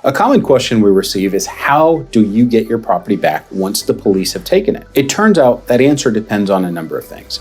A common question we receive is, how do you get your property back once the police have taken it? It turns out that answer depends on a number of things.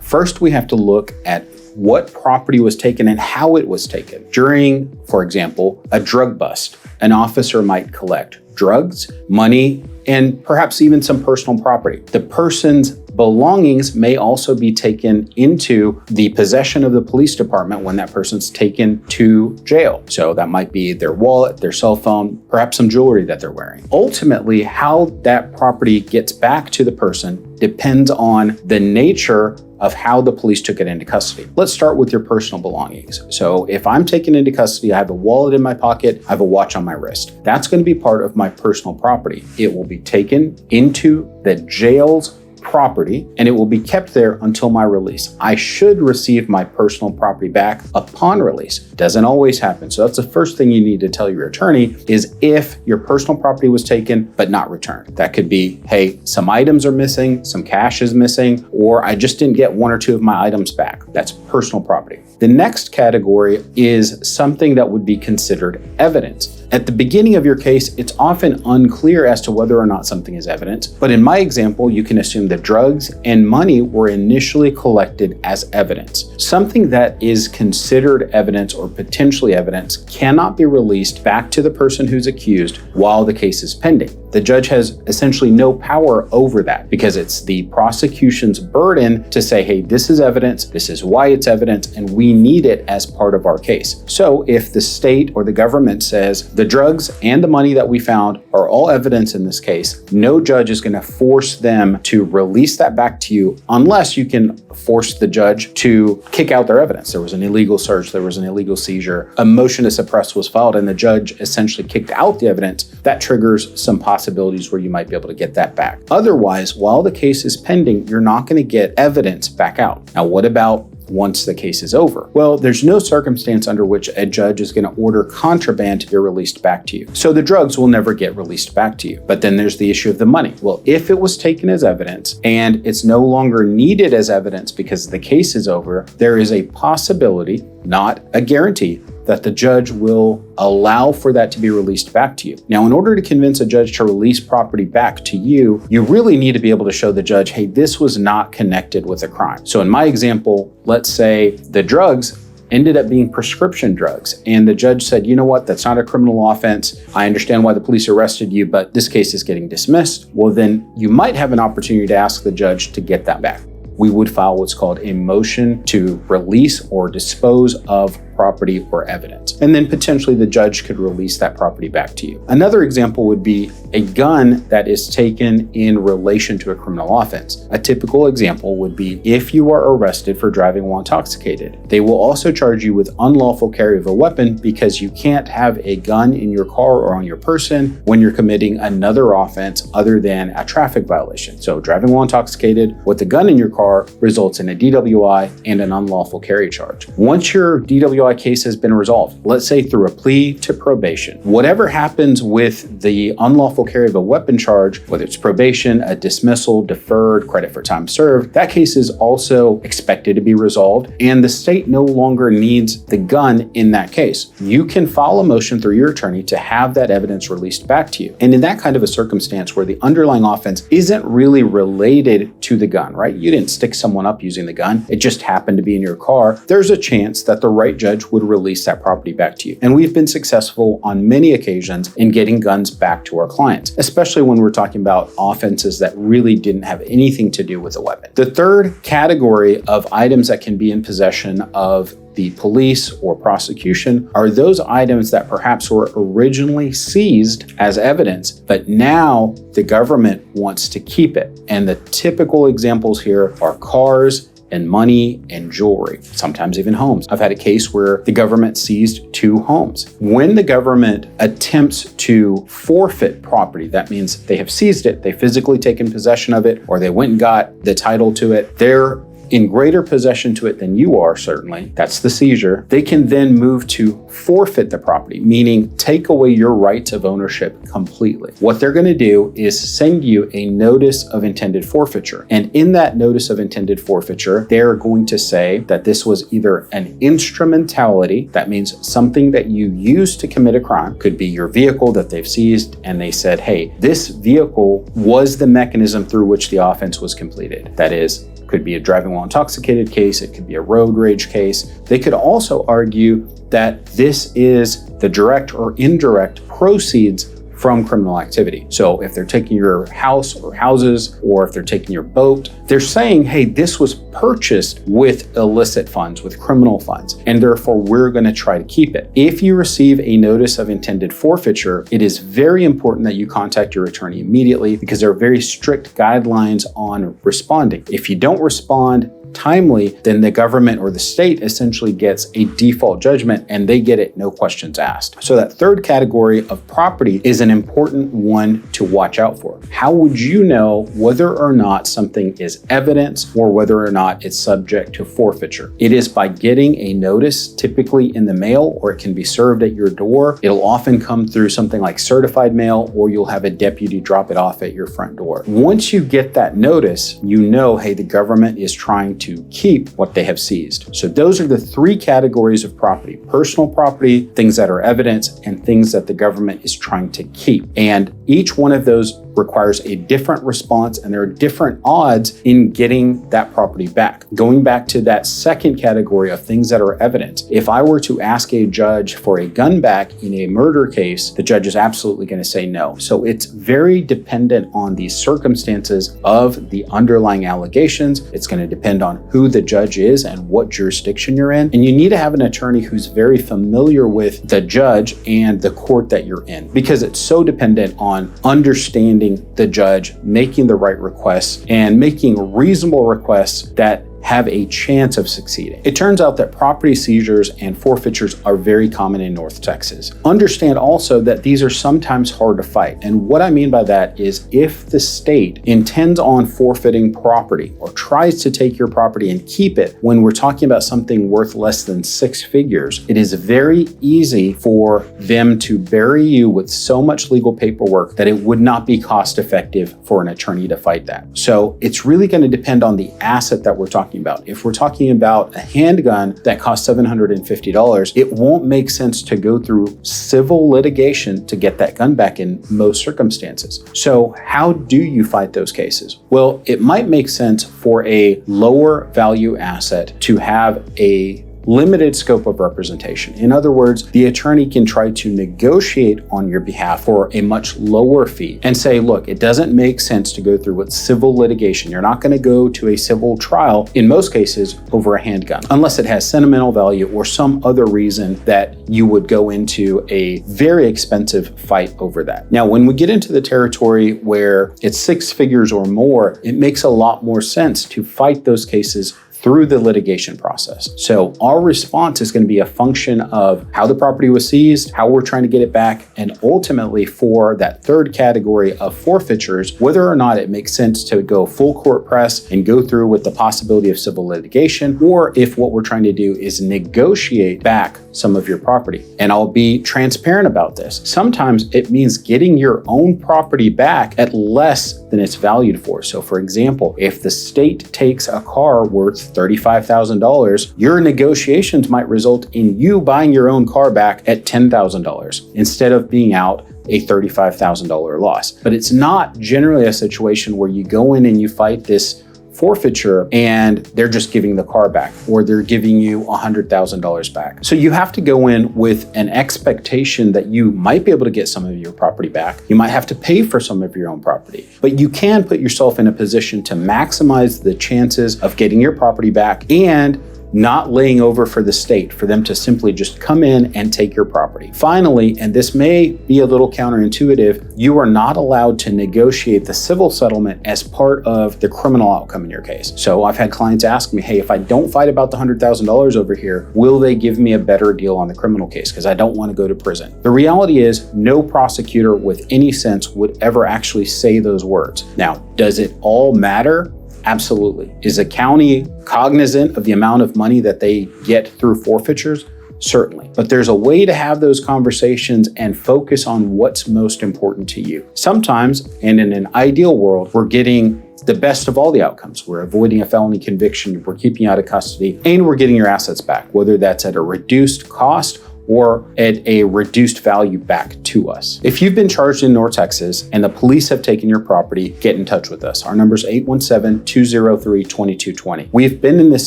First, we have to look at what property was taken and how it was taken. During, for example, a drug bust, an officer might collect drugs, money, and perhaps even some personal property. The person's belongings may also be taken into the possession of the police department when that person's taken to jail. So that might be their wallet, their cell phone, perhaps some jewelry that they're wearing. Ultimately, how that property gets back to the person depends on the nature of how the police took it into custody. Let's start with your personal belongings. So if I'm taken into custody, I have a wallet in my pocket, I have a watch on my wrist. That's going to be part of my personal property. It will be taken into the jail's property and it will be kept there until my release. I should receive my personal property back upon release. Doesn't always happen. So that's the first thing you need to tell your attorney is if your personal property was taken but not returned. That could be, hey, some items are missing, some cash is missing, or I just didn't get one or two of my items back. That's personal property. The next category is something that would be considered evidence. At the beginning of your case, it's often unclear as to whether or not something is evidence, but in my example, you can assume that drugs and money were initially collected as evidence. Something that is considered evidence or potentially evidence cannot be released back to the person who's accused while the case is pending. The judge has essentially no power over that because it's the prosecution's burden to say, hey, this is evidence, this is why it's evidence, and we need it as part of our case. So if the state or the government says the drugs and the money that we found are all evidence in this case, no judge is going to force them to release that back to you unless you can force the judge to kick out their evidence. There was an illegal search, there was an illegal seizure, a motion to suppress was filed, and the judge essentially kicked out the evidence. That triggers some possibilities where you might be able to get that back. Otherwise, while the case is pending, you're not going to get evidence back out. Now, what about once the case is over? Well, there's no circumstance under which a judge is going to order contraband to be released back to you. So the drugs will never get released back to you. But then there's the issue of the money. Well, if it was taken as evidence and it's no longer needed as evidence because the case is over, there is a possibility, not a guarantee, that the judge will allow for that to be released back to you. Now, in order to convince a judge to release property back to you, you really need to be able to show the judge, hey, this was not connected with a crime. So in my example, let's say the drugs ended up being prescription drugs. And the judge said, you know what, that's not a criminal offense. I understand why the police arrested you, but this case is getting dismissed. Well, then you might have an opportunity to ask the judge to get that back. We would file what's called a motion to release or dispose of property or evidence. And then potentially the judge could release that property back to you. Another example would be a gun that is taken in relation to a criminal offense. A typical example would be if you are arrested for driving while intoxicated. They will also charge you with unlawful carry of a weapon because you can't have a gun in your car or on your person when you're committing another offense other than a traffic violation. So driving while intoxicated with a gun in your car results in a DWI and an unlawful carry charge. Once your DWI case has been resolved, let's say through a plea to probation, whatever happens with the unlawful carry of a weapon charge, whether it's probation, a dismissal, deferred, credit for time served, that case is also expected to be resolved and the state no longer needs the gun in that case. You can file a motion through your attorney to have that evidence released back to you. And in that kind of a circumstance where the underlying offense isn't really related to the gun, right? You didn't stick someone up using the gun, it just happened to be in your car, there's a chance that the right judge would release that property back to you. And we've been successful on many occasions in getting guns back to our clients, especially when we're talking about offenses that really didn't have anything to do with a weapon. The third category of items that can be in possession of the police or prosecution are those items that perhaps were originally seized as evidence, but now the government wants to keep it. And the typical examples here are cars and money and jewelry, sometimes even homes. I've had a case where the government seized 2 homes. When the government attempts to forfeit property, that means they have seized it, they physically taken possession of it, or they went and got the title to it, they're in greater possession to it than you are, certainly, that's the seizure, they can then move to forfeit the property, meaning take away your rights of ownership completely. What they're going to do is send you a notice of intended forfeiture. And in that notice of intended forfeiture, they're going to say that this was either an instrumentality, that means something that you used to commit a crime, could be your vehicle that they've seized, and they said, hey, this vehicle was the mechanism through which the offense was completed. That is, could be a driving while intoxicated case, it could be a road rage case. They could also argue that this is the direct or indirect proceeds from criminal activity. So if they're taking your house or houses, or if they're taking your boat, they're saying, hey, this was purchased with illicit funds, with criminal funds, and therefore we're going to try to keep it. If you receive a notice of intended forfeiture, it is very important that you contact your attorney immediately, because there are very strict guidelines on responding. If you don't respond timely, then the government or the state essentially gets a default judgment and they get it no questions asked. So that third category of property is an important one to watch out for. How would you know whether or not something is evidence or whether or not it's subject to forfeiture? It is by getting a notice, typically in the mail, or it can be served at your door. It'll often come through something like certified mail, or you'll have a deputy drop it off at your front door. Once you get that notice, you know, hey, the government is trying to keep what they have seized. So those are the three categories of property: personal property, things that are evidence, and things that the government is trying to keep. And each one of those requires a different response, and there are different odds in getting that property back. Going back to that second category of things that are evidence, if I were to ask a judge for a gun back in a murder case, the judge is absolutely going to say no. So it's very dependent on the circumstances of the underlying allegations. It's going to depend on who the judge is and what jurisdiction you're in. And you need to have an attorney who's very familiar with the judge and the court that you're in, because it's so dependent on understanding the judge, making the right requests, and making reasonable requests that have a chance of succeeding. It turns out that property seizures and forfeitures are very common in North Texas. Understand also that these are sometimes hard to fight. And what I mean by that is, if the state intends on forfeiting property or tries to take your property and keep it when we're talking about something worth less than 6 figures, it is very easy for them to bury you with so much legal paperwork that it would not be cost effective for an attorney to fight that. So it's really going to depend on the asset that we're talking about. If we're talking about a handgun that costs $750, it won't make sense to go through civil litigation to get that gun back in most circumstances. So how do you fight those cases? Well, it might make sense for a lower value asset to have a limited scope of representation. In other words, the attorney can try to negotiate on your behalf for a much lower fee and say, look, it doesn't make sense to go through with civil litigation. You're not going to go to a civil trial, in most cases, over a handgun, unless it has sentimental value or some other reason that you would go into a very expensive fight over that. Now, when we get into the territory where it's 6 figures or more, it makes a lot more sense to fight those cases through the litigation process. So our response is going to be a function of how the property was seized, how we're trying to get it back, and ultimately for that third category of forfeitures, whether or not it makes sense to go full court press and go through with the possibility of civil litigation, or if what we're trying to do is negotiate back some of your property. And I'll be transparent about this. Sometimes it means getting your own property back at less than it's valued for. So for example, if the state takes a car worth $35,000, your negotiations might result in you buying your own car back at $10,000 instead of being out a $35,000 loss. But it's not generally a situation where you go in and you fight this forfeiture and they're just giving the car back, or they're giving you $100,000 back. So you have to go in with an expectation that you might be able to get some of your property back. You might have to pay for some of your own property, but you can put yourself in a position to maximize the chances of getting your property back and not laying over for the state, for them to simply just come in and take your property. Finally, and this may be a little counterintuitive, you are not allowed to negotiate the civil settlement as part of the criminal outcome in your case. So I've had clients ask me, hey, if I don't fight about the $100,000 over here, will they give me a better deal on the criminal case? Because I don't want to go to prison. The reality is no prosecutor with any sense would ever actually say those words. Now, does it all matter? Absolutely. Is the county cognizant of the amount of money that they get through forfeitures? Certainly. But there's a way to have those conversations and focus on what's most important to you. Sometimes, and in an ideal world, we're getting the best of all the outcomes. We're avoiding a felony conviction, we're keeping you out of custody, and we're getting your assets back, whether that's at a reduced cost or at a reduced value back to us. If you've been charged in North Texas and the police have taken your property, get in touch with us. Our number is 817-203-2220. We've been in this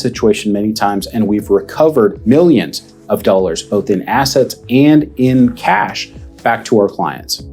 situation many times and we've recovered millions of dollars, both in assets and in cash, back to our clients.